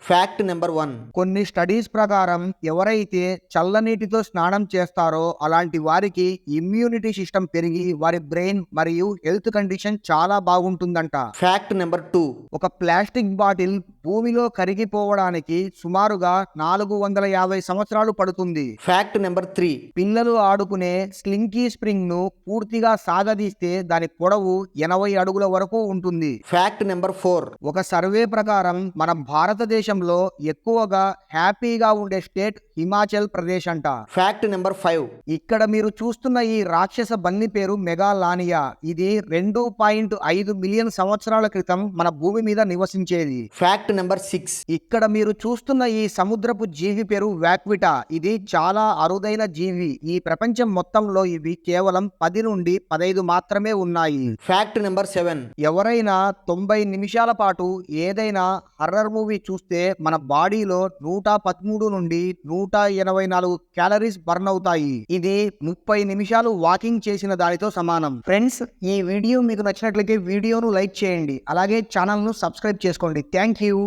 Fact number 1. కొన్ని studies ప్రకారం ఎవరైతే చల్లనీటితో స్నానం చేస్తారో అలాంటి వారికి ఇమ్యూనిటీ సిస్టమ్ పెరిగి వారి బ్రెయిన్ మరియు హెల్త్ కండిషన్ చాలా బాగుంటుందంట. Fact number 2. ఒక ప్లాస్టిక్ బాటిల్ భూమిలో కరిగిపోవడానికి సుమారుగా 450 సంవత్సరాలు పడుతుంది. Fact number 3. పిల్లలు ఆడుకునే స్లింకీ స్ప్రింగ్ ను పూర్తిగా సాగదీస్తే దాని పొడవు 80 అడుగుల వరకు ఉంటుంది. Fact number 4. ఒక సర్వే ప్రకారం మన భారతదేశంలో ఎక్కువగా హ్యాపీగా ఉండే స్టేట్ హిమాచల్ ప్రదేశ్ అంట. Fact number 5. ఇక్కడ మీరు చూస్తున్న ఈ రాక్షస బన్ని పేరు మెగాలానియా. ఇది 2.5 మిలియన్ సంవత్సరాల క్రితం మన భూమి మీద నివసించేది. Fact number 6. ఇక్కడ మీరు చూస్తున్న ఈ సముద్రపు జీవి పేరు వాక్విటా. ఇది చాలా అరుదైన జీవి. ఈ ప్రపంచం మొత్తంలో ఇవి కేవలం 10 నుండి 15 మాత్రమే ఉన్నాయి. Fact number 7. ఎవరైనా 90 నిమిషాల పాటు ఏదైనా హర్రర్ మూవీ చూస్తే మన బాడీలో 113 నుండి 184 క్యాలరీస్ బర్న్ అవుతాయి. ఇది 30 నిమిషాలు వాకింగ్ చేసిన దానితో సమానం. ఫ్రెండ్స్, ఈ వీడియో మీకు నచ్చినట్లయితే వీడియోను లైక్ చేయండి. అలాగే ఛానల్ను సబ్స్క్రైబ్ చేసుకోండి. Thank you.